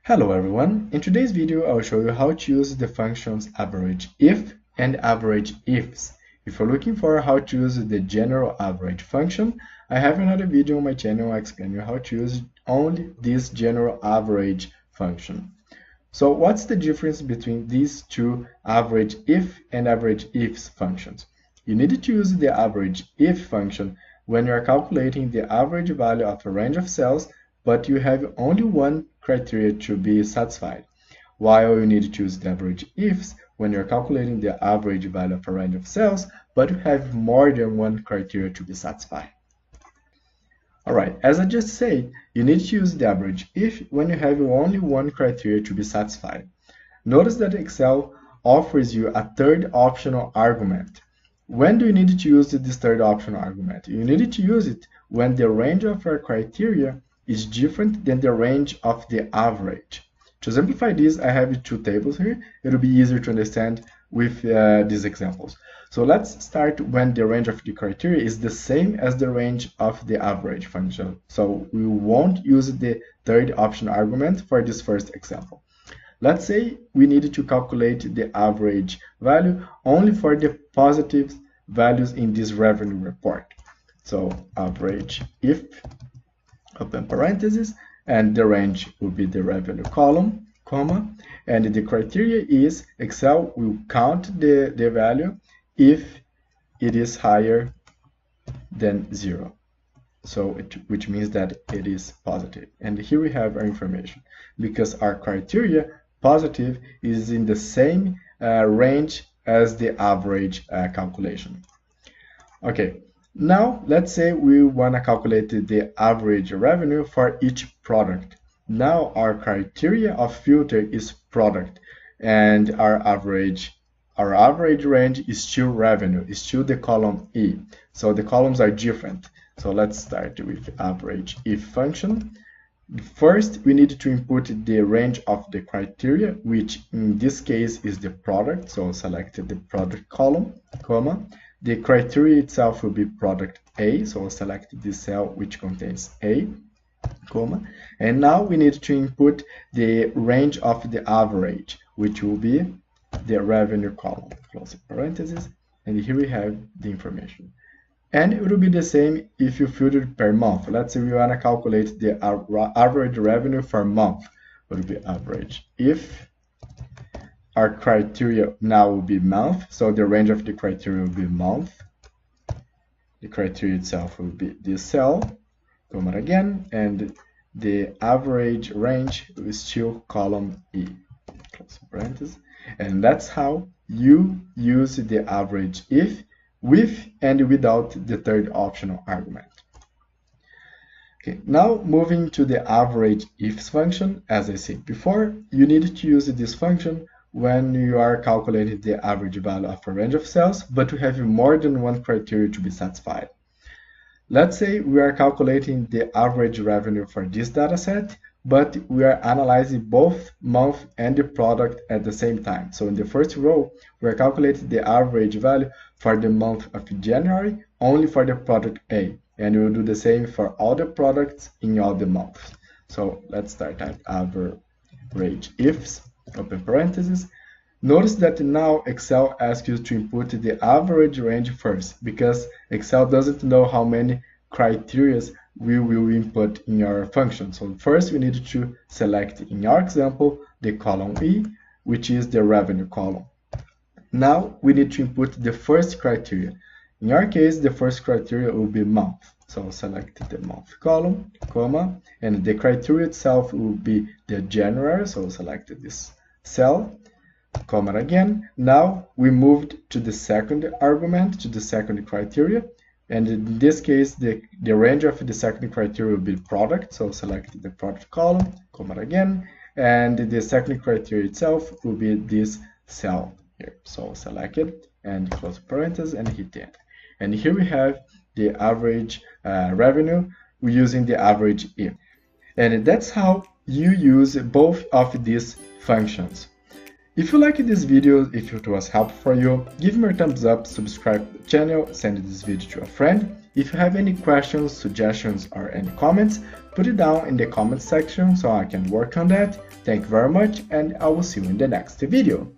Hello everyone, in today's video I will show you how to use the functions average if and average ifs. If you're looking for how to use the general average function, I have another video on my channel explaining how to use only this general average function. So what's the difference between these two average if and average ifs functions? You need to use the average if function when you are calculating the average value of a range of cells, but you have only one criteria to be satisfied, while you need to choose the average ifs when you're calculating the average value of a range of cells, but you have more than one criteria to be satisfied. Alright, as I just said, you need to use the average if when you have only one criteria to be satisfied. Notice that Excel offers you a third optional argument. When do you need to use this third optional argument? You need to use it when the range of your criteria is different than the range of the average. To simplify this, I have two tables here. It'll be easier to understand with these examples. So let's start when the range of the criteria is the same as the range of the average function. So we won't use the third option argument for this first example. Let's say we need to calculate the average value only for the positive values in this revenue report. So average if open parentheses, and the range will be the revenue column, comma, and the criteria is Excel will count the value if it is higher than 0. So which means that it is positive. And here we have our information. Because our criteria positive is in the same range as the average calculation. Okay. Now, let's say we want to calculate the average revenue for each product. Now, our criteria of filter is product, and our average range is still revenue, is still the column E. So the columns are different. So let's start with average if function. First, we need to input the range of the criteria, which in this case is the product. So select the product column, comma. The criteria itself will be product A, so select the cell which contains A, comma. And now we need to input the range of the average, which will be the revenue column, close parentheses, and here we have the information. And it will be the same if you filter per month. Let's say we want to calculate the average revenue for a month. It will be average if our criteria now will be month, so the range of the criteria will be month. The criteria itself will be this cell, comma again, and the average range is still column E, close parenthesis. And that's how you use the average if with and without the third optional argument. Okay, now moving to the average ifs function, as I said before, you need to use this function when you are calculating the average value of a range of cells, but you have more than one criteria to be satisfied. Let's say we are calculating the average revenue for this data set, but we are analyzing both month and the product at the same time. So in the first row, we are calculating the average value for the month of January only for the product A, and we will do the same for all the products in all the months. So let's start at average ifs, open parentheses. Notice that now Excel asks you to input the average range first, because Excel doesn't know how many criteria we will input in your function. So first we need to select, in our example, the column E, which is the revenue column. Now we need to input the first criteria. In our case, the first criteria will be month. So select the month column, comma, and the criteria itself will be the January, so select this cell, comma again. Now we moved to the second argument, to the second criteria, and in this case the range of the second criteria will be product, so select the product column, comma again, and the second criteria itself will be this cell here. So select it and close parentheses and hit enter. And here we have the average revenue using the average if. And that's how you use both of these functions. If you liked this video, if it was helpful for you, give me a thumbs up, subscribe to the channel, send this video to a friend. If you have any questions, suggestions, or any comments, put it down in the comment section so I can work on that. Thank you very much, and I will see you in the next video.